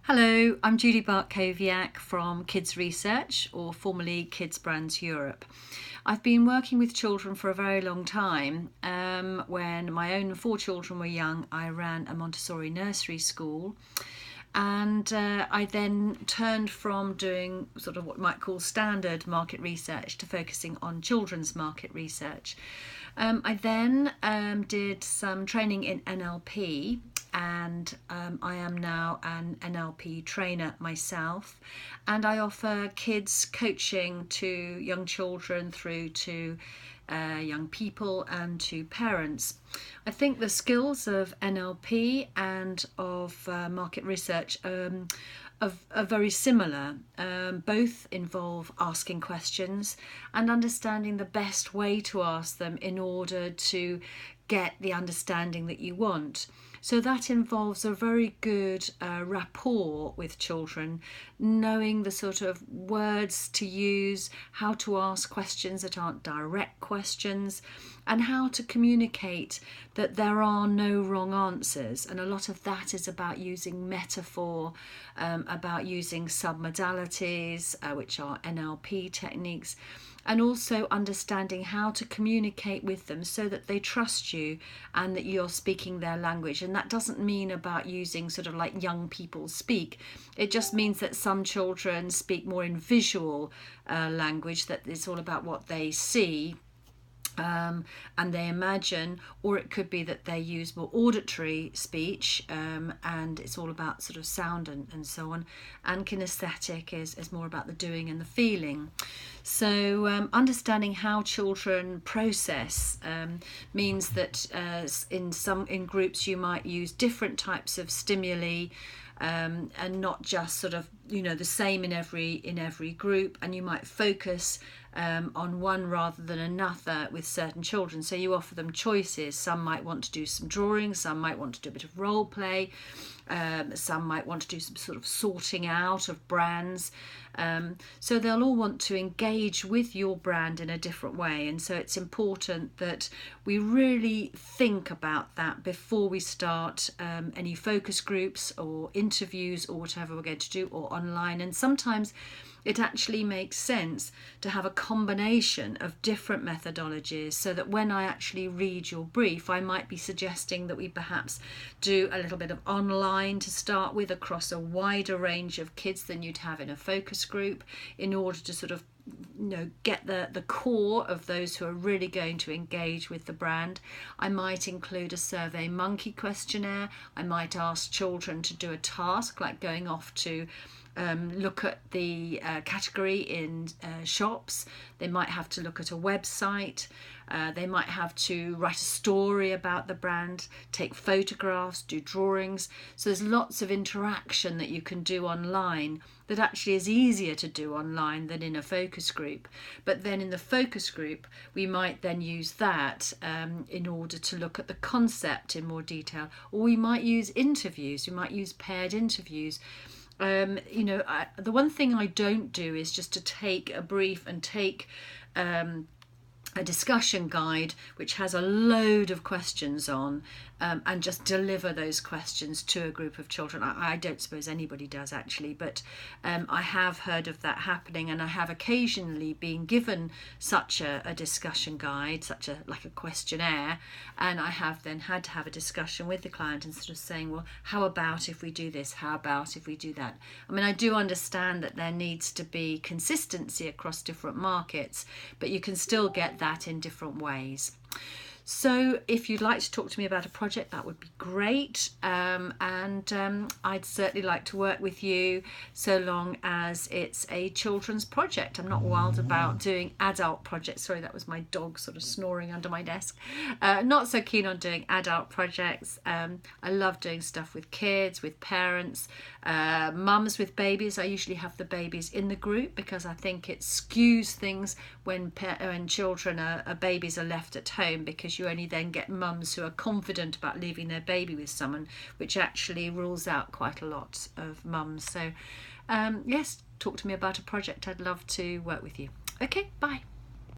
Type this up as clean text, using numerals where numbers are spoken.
Hello, I'm Judy Bartkowiak from Kids Research, or formerly Kids Brands Europe. I've been working with children for a very long time. When my own 4 children were young, I ran a Montessori nursery school, and I then turned from doing sort of what you might call standard market research to focusing on children's market research. I then did some training in NLP, and I am now an NLP trainer myself, and I offer kids coaching to young children through to young people and to parents. I think the skills of NLP and of market research are very similar. Both involve asking questions and understanding the best way to ask them in order to get the understanding that you want. So that involves a very good rapport with children, knowing the sort of words to use, how to ask questions that aren't direct questions, and how to communicate that there are no wrong answers. And a lot of that is about using metaphor, about using submodalities, which are NLP techniques, and also understanding how to communicate with them so that they trust you and that you're speaking their language. And that doesn't mean about using sort of like young people speak. It just means that some children speak more in visual language, that it's all about what they see and they imagine, or it could be that they use more auditory speech, and it's all about sort of sound and so on, and kinesthetic is more about the doing and the feeling. So understanding how children process means that in groups you might use different types of stimuli, and not just sort of the same in every group, and you might focus on one rather than another with certain children. So you offer them choices. Some might want to do some drawing, some might want to do a bit of role play, some might want to do some sort of sorting out of brands. So they'll all want to engage with your brand in a different way, and so it's important that we really think about that before we start any focus groups or interviews or whatever we're going to do, or online. And sometimes it actually makes sense to have a combination of different methodologies, so that when I actually read your brief, I might be suggesting that we perhaps do a little bit of online to start with across a wider range of kids than you'd have in a focus group, in order to sort of get the core of those who are really going to engage with the brand. I might include a Survey Monkey questionnaire. I might ask children to do a task like going off to look at the category in shops. They might have to look at a website. They might have to write a story about the brand, take photographs, do drawings. So there's lots of interaction that you can do online that actually is easier to do online than in a focus group. But then in the focus group, we might then use that in order to look at the concept in more detail. Or we might use interviews. We might use paired interviews. The one thing I don't do is just to take a brief and take a discussion guide which has a load of questions on, and just deliver those questions to a group of children. I don't suppose anybody does actually, but I have heard of that happening, and I have occasionally been given such a discussion guide, like a questionnaire, and I have then had to have a discussion with the client and sort of saying, well, how about if we do this? How about if we do that? I mean, I do understand that there needs to be consistency across different markets, but you can still get that in different ways. So if you'd like to talk to me about a project, that would be great, and I'd certainly like to work with you, so long as it's a children's project. I'm not wild about doing adult projects. Sorry, that was my dog sort of snoring under my desk. Not so keen on doing adult projects. I love doing stuff with kids, with parents, mums with babies. I usually have the babies in the group because I think it skews things when children babies are left at home, because you only then get mums who are confident about leaving their baby with someone, which actually rules out quite a lot of mums. So yes, talk to me about a project. I'd love to work with you. Okay, bye.